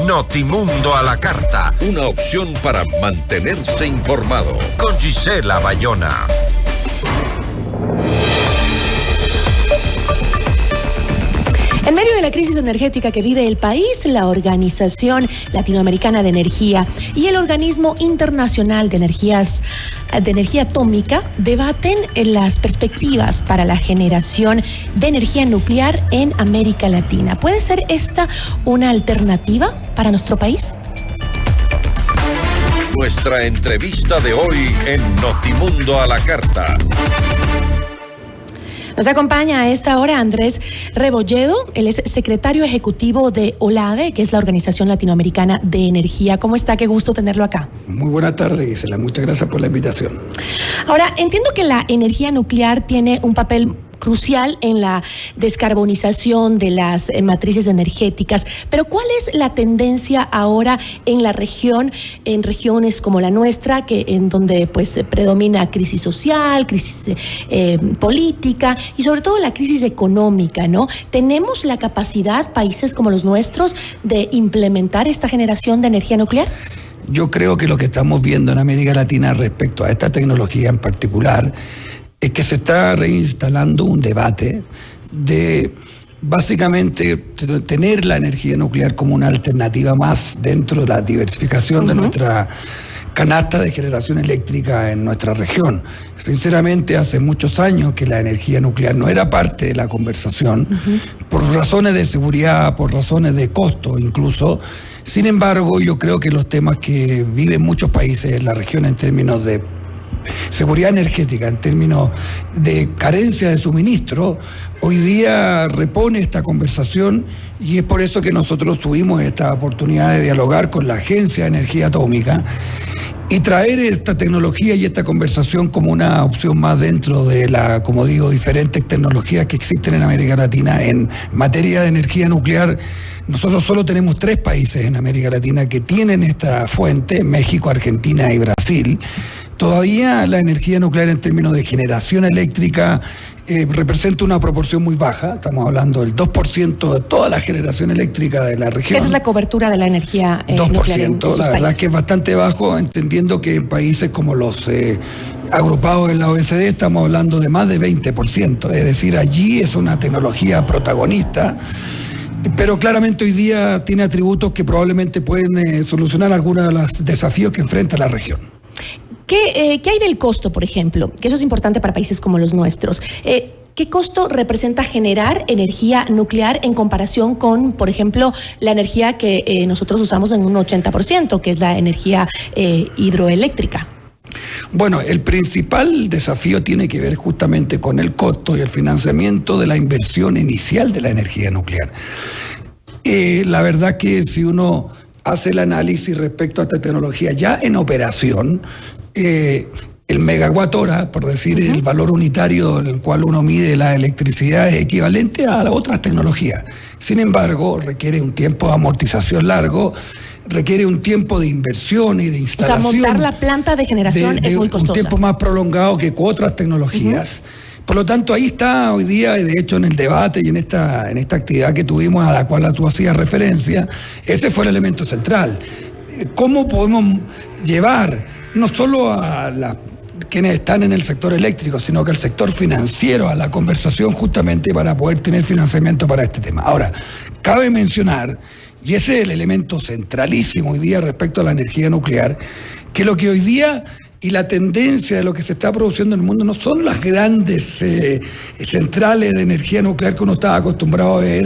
Notimundo a la carta. Una opción para mantenerse informado. Con Gisela Bayona. En medio de la crisis energética que vive el país, la Organización Latinoamericana de Energía y el Organismo Internacional de Energía Atómica debaten las perspectivas para la generación de energía nuclear en América Latina. ¿Puede ser esta una alternativa para nuestro país? Nuestra entrevista de hoy en Notimundo a la carta. Nos acompaña a esta hora Andrés Rebolledo, él es secretario ejecutivo de OLADE, que es la Organización Latinoamericana de Energía. ¿Cómo está? Qué gusto tenerlo acá. Muy buenas tardes, Gisela. Muchas gracias por la invitación. Ahora, entiendo que la energía nuclear tiene un papel crucial en la descarbonización de las matrices energéticas, pero ¿cuál es la tendencia ahora en la región, en regiones como la nuestra, en donde pues predomina crisis social, crisis política y sobre todo la crisis económica, ¿no? ¿Tenemos la capacidad, países como los nuestros, de implementar esta generación de energía nuclear? Yo creo que lo que estamos viendo en América Latina respecto a esta tecnología en particular es que se está reinstalando un debate de básicamente tener la energía nuclear como una alternativa más dentro de la diversificación de nuestra canasta de generación eléctrica en nuestra región. Sinceramente, hace muchos años que la energía nuclear no era parte de la conversación, por razones de seguridad, por razones de costo incluso. Sin embargo, yo creo que los temas que viven muchos países en la región en términos de seguridad energética, en términos de carencia de suministro, hoy día repone esta conversación y es por eso que nosotros tuvimos esta oportunidad de dialogar con la Agencia de Energía Atómica y traer esta tecnología y esta conversación como una opción más dentro de la, como digo, diferentes tecnologías que existen en América Latina en materia de energía nuclear. Nosotros solo tenemos 3 países en América Latina que tienen esta fuente: México, Argentina y Brasil. Todavía la energía nuclear en términos de generación eléctrica representa una proporción muy baja. Estamos hablando del 2% de toda la generación eléctrica de la región. Esa es la cobertura de la energía nuclear en esos la verdad países. que es bastante bajo, entendiendo que en países como los agrupados en la OECD estamos hablando de más de 20%. Es decir, allí es una tecnología protagonista, pero claramente hoy día tiene atributos que probablemente pueden solucionar algunos de los desafíos que enfrenta la región. ¿Qué hay del costo, por ejemplo? Que eso es importante para países como los nuestros. ¿Qué costo representa generar energía nuclear en comparación con, por ejemplo, la energía que nosotros usamos en un 80%, que es la energía hidroeléctrica? Bueno, el principal desafío tiene que ver justamente con el costo y el financiamiento de la inversión inicial de la energía nuclear. La verdad que si uno hace el análisis respecto a esta tecnología ya en operación, el megawatt hora, por decir, el valor unitario en el cual uno mide la electricidad, es equivalente a otras tecnologías. Sin embargo, requiere un tiempo de amortización largo, requiere un tiempo de inversión y de instalación. O sea, montar la planta de generación es muy costosa. Un tiempo más prolongado que con otras tecnologías. Por lo tanto, ahí está hoy día, y de hecho en el debate y en esta actividad que tuvimos a la cual tú hacías referencia, ese fue el elemento central. ¿Cómo podemos llevar no solo a quienes están en el sector eléctrico, sino que al sector financiero a la conversación justamente para poder tener financiamiento para este tema? Ahora, cabe mencionar, y ese es el elemento centralísimo hoy día respecto a la energía nuclear, que lo que hoy día y la tendencia de lo que se está produciendo en el mundo no son las grandes centrales de energía nuclear que uno estaba acostumbrado a ver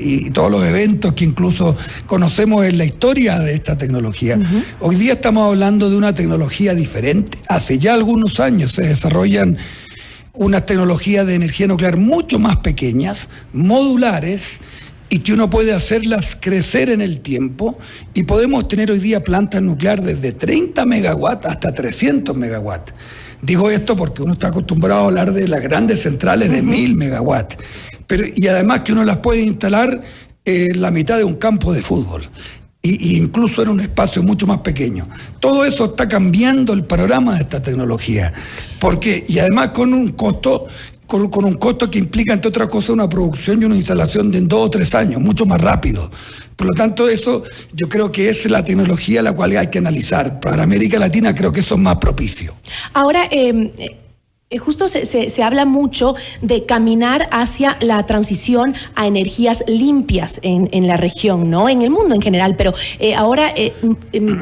y todos los eventos que incluso conocemos en la historia de esta tecnología. Hoy día estamos hablando de una tecnología diferente. Hace ya algunos años se desarrollan unas tecnologías de energía nuclear mucho más pequeñas, modulares, y que uno puede hacerlas crecer en el tiempo, y podemos tener hoy día plantas nucleares desde 30 megawatts hasta 300 megawatts. Digo esto porque uno está acostumbrado a hablar de las grandes centrales de 1000 megawatts, y además que uno las puede instalar en la mitad de un campo de fútbol. Y incluso en un espacio mucho más pequeño. Todo eso está cambiando el panorama de esta tecnología. Y además con un costo con un costo que implica, entre otras cosas, una producción y una instalación de en 2 o 3 años, mucho más rápido. Por lo tanto, eso yo creo que es la tecnología a la cual hay que analizar. Para América Latina creo que eso es más propicio. Ahora, justo se habla mucho de caminar hacia la transición a energías limpias en la región, ¿no? En el mundo en general, pero ahora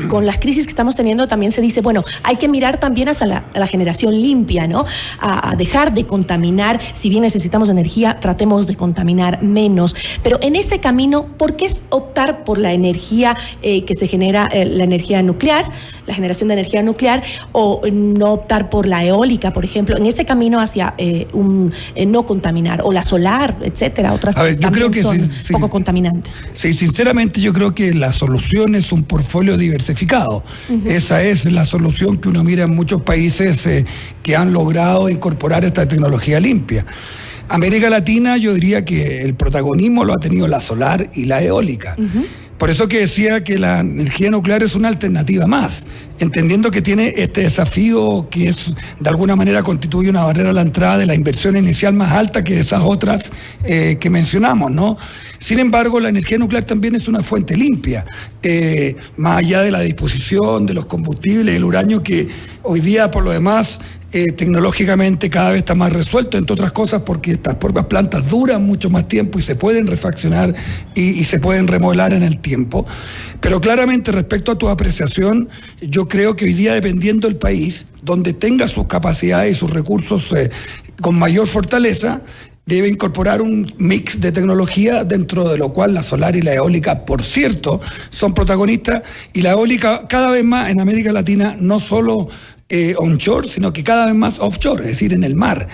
con las crisis que estamos teniendo también se dice, bueno, hay que mirar también hacia la generación limpia, ¿no? A dejar de contaminar, si bien necesitamos energía, tratemos de contaminar menos. Pero en este camino, ¿por qué optar por la energía que se genera, la energía nuclear, la generación de energía nuclear, o no optar por la eólica, por ejemplo? En ese camino hacia no contaminar, o la solar, etcétera, otras yo creo que son sí, poco contaminantes. Sí, sinceramente yo creo que la solución es un portfolio diversificado. Esa es la solución que uno mira en muchos países que han logrado incorporar esta tecnología limpia. América Latina, yo diría que el protagonismo lo ha tenido la solar y la eólica. Por eso que decía que la energía nuclear es una alternativa más, entendiendo que tiene este desafío que es, de alguna manera constituye una barrera a la entrada de la inversión inicial más alta que esas otras que mencionamos, ¿no? Sin embargo, la energía nuclear también es una fuente limpia, más allá de la disposición de los combustibles, el uranio, que hoy día, por lo demás, tecnológicamente cada vez está más resuelto, entre otras cosas porque estas propias plantas duran mucho más tiempo y se pueden refaccionar y se pueden remodelar en el tiempo. Pero claramente, respecto a tu apreciación, yo creo que hoy día, dependiendo del país, donde tenga sus capacidades y sus recursos con mayor fortaleza, debe incorporar un mix de tecnología, dentro de lo cual la solar y la eólica, por cierto, son protagonistas, y la eólica cada vez más en América Latina, no solo onshore, sino que cada vez más offshore, es decir, en el mar.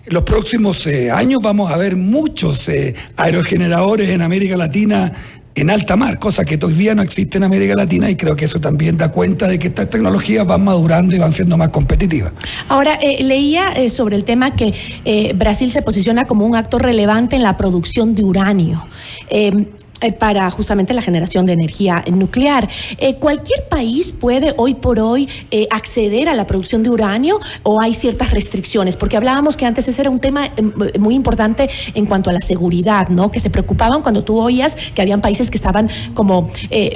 En los próximos años vamos a ver muchos aerogeneradores en América Latina en alta mar, cosa que hoy día no existe en América Latina, y creo que eso también da cuenta de que estas tecnologías van madurando y van siendo más competitivas. Ahora, leía sobre el tema que Brasil se posiciona como un actor relevante en la producción de uranio. Para justamente la generación de energía nuclear. ¿Cualquier país puede hoy por hoy acceder a la producción de uranio, o hay ciertas restricciones? Porque hablábamos que antes ese era un tema muy importante en cuanto a la seguridad, ¿no? Que se preocupaban cuando tú oías que habían países que estaban como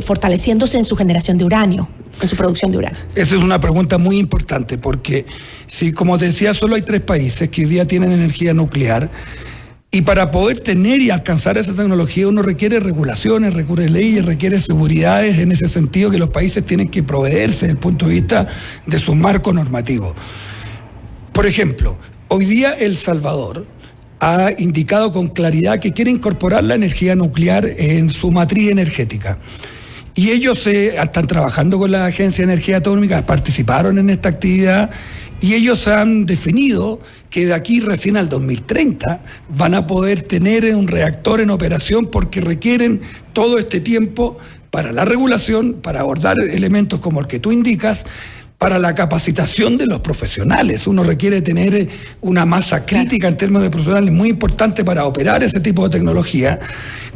fortaleciéndose en su generación de uranio, en su producción de uranio. Esa es una pregunta muy importante, porque si, como te decía, solo hay 3 países que hoy día tienen energía nuclear. Y para poder tener y alcanzar esa tecnología uno requiere regulaciones, requiere leyes, requiere seguridades, en ese sentido que los países tienen que proveerse desde el punto de vista de su marco normativo. Por ejemplo, hoy día El Salvador ha indicado con claridad que quiere incorporar la energía nuclear en su matriz energética. Y ellos están trabajando con la Agencia de Energía Atómica, participaron en esta actividad, y ellos han definido que de aquí recién al 2030 van a poder tener un reactor en operación, porque requieren todo este tiempo para la regulación, para abordar elementos como el que tú indicas, para la capacitación de los profesionales. Uno requiere tener una masa crítica en términos de profesionales muy importante para operar ese tipo de tecnología,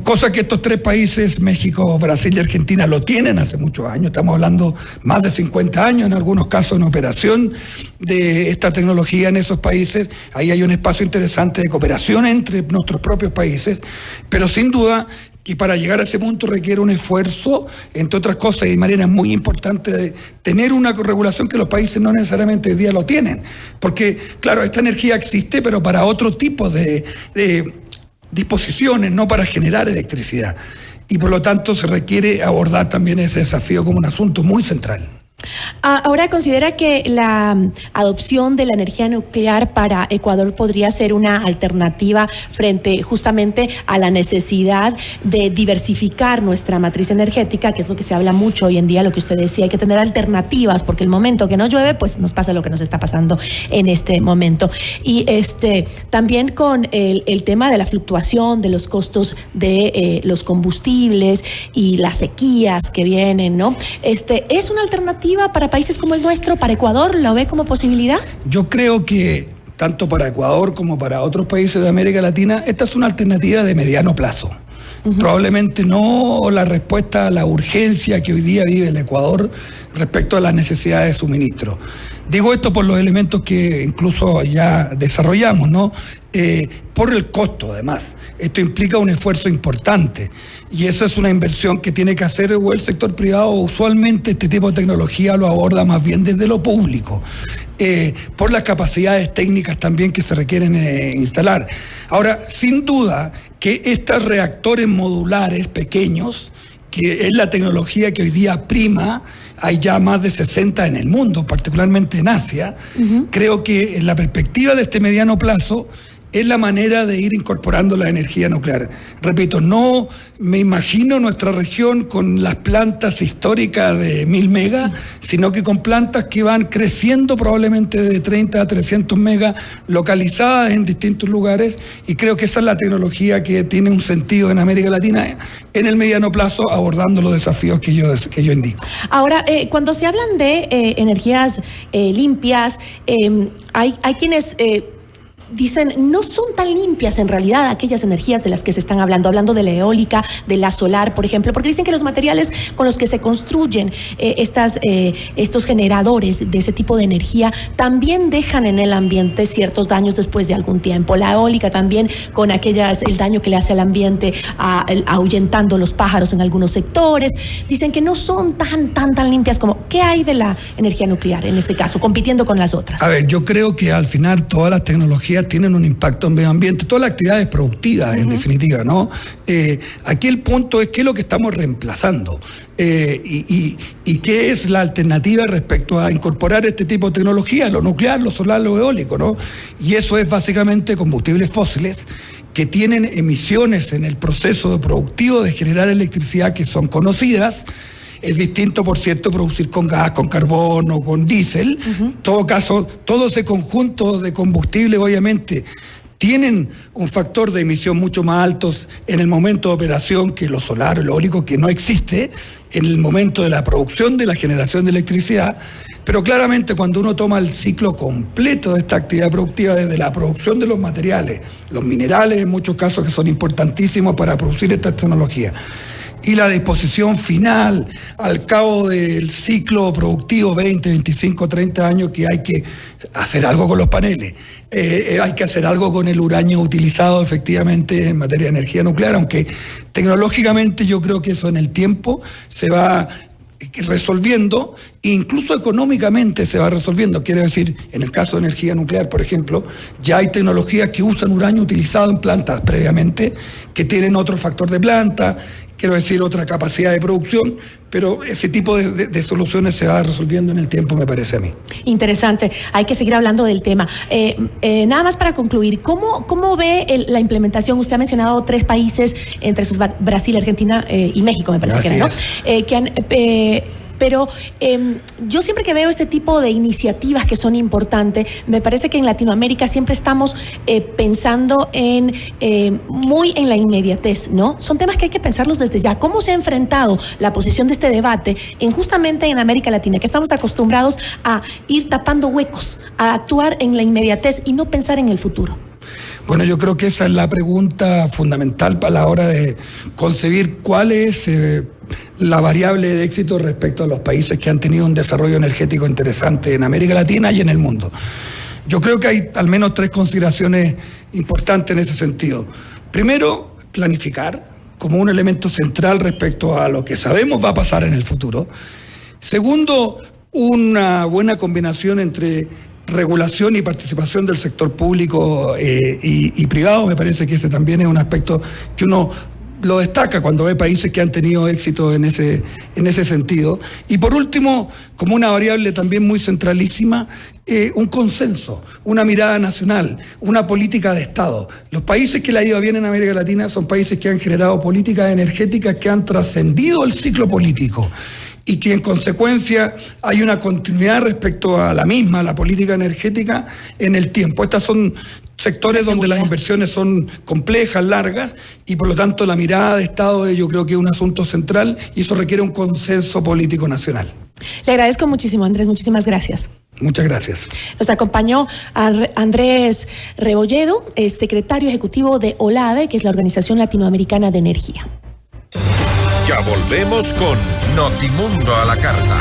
cosa que estos 3 países, México, Brasil y Argentina, lo tienen hace muchos años. Estamos hablando más de 50 años en algunos casos en operación de esta tecnología en esos países. Ahí hay un espacio interesante de cooperación entre nuestros propios países, pero sin duda, y para llegar a ese punto requiere un esfuerzo, entre otras cosas, y de manera muy importante, de tener una regulación que los países no necesariamente hoy día lo tienen. Porque, claro, esta energía existe, pero para otro tipo de disposiciones, no para generar electricidad. Y por lo tanto se requiere abordar también ese desafío como un asunto muy central. Ahora, ¿considera que la adopción de la energía nuclear para Ecuador podría ser una alternativa frente justamente a la necesidad de diversificar nuestra matriz energética, que es lo que se habla mucho hoy en día, lo que usted decía, hay que tener alternativas, porque el momento que no llueve, pues nos pasa lo que nos está pasando en este momento? Y también con el tema de la fluctuación de los costos de los combustibles y las sequías que vienen, ¿no? ¿Es una alternativa para países como el nuestro, para Ecuador? ¿Lo ve como posibilidad? Yo creo que tanto para Ecuador como para otros países de América Latina, esta es una alternativa de mediano plazo. Probablemente no la respuesta a la urgencia que hoy día vive el Ecuador respecto a las necesidades de suministro. Digo esto por los elementos que incluso ya desarrollamos, ¿no? Por el costo, además. Esto implica un esfuerzo importante y esa es una inversión que tiene que hacer el sector privado. Usualmente este tipo de tecnología lo aborda más bien desde lo público, por las capacidades técnicas también que se requieren instalar. Ahora, sin duda que estos reactores modulares pequeños, que es la tecnología que hoy día prima, hay ya más de 60 en el mundo, particularmente en Asia. Creo que en la perspectiva de este mediano plazo es la manera de ir incorporando la energía nuclear. Repito, no me imagino nuestra región con las plantas históricas de 1000 megas, sino que con plantas que van creciendo probablemente de 30 a 300 megas, localizadas en distintos lugares, y creo que esa es la tecnología que tiene un sentido en América Latina en el mediano plazo, abordando los desafíos que yo indico. Ahora, cuando se hablan de energías limpias, hay quienes dicen, no son tan limpias en realidad aquellas energías de las que se están hablando de la eólica, de la solar, por ejemplo, porque dicen que los materiales con los que se construyen estos generadores de ese tipo de energía también dejan en el ambiente ciertos daños después de algún tiempo. La eólica también con el daño que le hace al ambiente, ahuyentando los pájaros en algunos sectores. Dicen que no son tan limpias como... ¿Qué hay de la energía nuclear en este caso, compitiendo con las otras? A ver, yo creo que al final todas las tecnologías tienen un impacto en medio ambiente, todas las actividades productivas, en definitiva, ¿no? Aquí el punto es qué es lo que estamos reemplazando y qué es la alternativa respecto a incorporar este tipo de tecnología, lo nuclear, lo solar, lo eólico, ¿no? Y eso es básicamente combustibles fósiles que tienen emisiones en el proceso productivo de generar electricidad que son conocidas. Es distinto, por cierto, producir con gas, con carbón o con diésel. En todo caso, todo ese conjunto de combustibles, obviamente, tienen un factor de emisión mucho más alto en el momento de operación que lo solar o lo eólico, que no existe en el momento de la producción, de la generación de electricidad. Pero claramente cuando uno toma el ciclo completo de esta actividad productiva, desde la producción de los materiales, los minerales en muchos casos que son importantísimos para producir esta tecnología, y la disposición final al cabo del ciclo productivo, 20, 25, 30 años, que hay que hacer algo con los paneles, hay que hacer algo con el uranio utilizado efectivamente en materia de energía nuclear, aunque tecnológicamente yo creo que eso en el tiempo se va resolviendo, incluso económicamente se va resolviendo. Quiero decir, en el caso de energía nuclear, por ejemplo, ya hay tecnologías que usan uranio utilizado en plantas previamente, que tienen otro factor de planta, quiero decir, otra capacidad de producción, pero ese tipo de soluciones se va resolviendo en el tiempo, me parece a mí. Interesante, hay que seguir hablando del tema. Nada más para concluir, ¿cómo ve la implementación? Usted ha mencionado 3 países, entre esos Brasil, Argentina y México, me parece que era, ¿no? Que han... Pero yo siempre que veo este tipo de iniciativas que son importantes, me parece que en Latinoamérica siempre estamos pensando muy en la inmediatez, ¿no? Son temas que hay que pensarlos desde ya. ¿Cómo se ha enfrentado la posición de este debate justamente en América Latina, que estamos acostumbrados a ir tapando huecos, a actuar en la inmediatez y no pensar en el futuro? Bueno, yo creo que esa es la pregunta fundamental para la hora de concebir cuál es la variable de éxito respecto a los países que han tenido un desarrollo energético interesante en América Latina y en el mundo. Yo creo que hay al menos 3 consideraciones importantes en ese sentido. Primero, planificar como un elemento central respecto a lo que sabemos va a pasar en el futuro. Segundo, una buena combinación entre regulación y participación del sector público y privado. Me parece que ese también es un aspecto que uno lo destaca cuando ve países que han tenido éxito en ese sentido. Y por último, como una variable también muy centralísima, un consenso, una mirada nacional, una política de Estado. Los países que le ha ido bien en América Latina son países que han generado políticas energéticas que han trascendido el ciclo político y que en consecuencia hay una continuidad respecto a la misma, la política energética, en el tiempo. Estas son sectores donde las inversiones son complejas, largas, y por lo tanto la mirada de Estado yo creo que es un asunto central y eso requiere un consenso político nacional. Le agradezco muchísimo, Andrés, muchísimas gracias. Muchas gracias. Nos acompañó Andrés Rebolledo, secretario ejecutivo de OLADE, que es la Organización Latinoamericana de Energía. Ya volvemos con Notimundo a la Carta.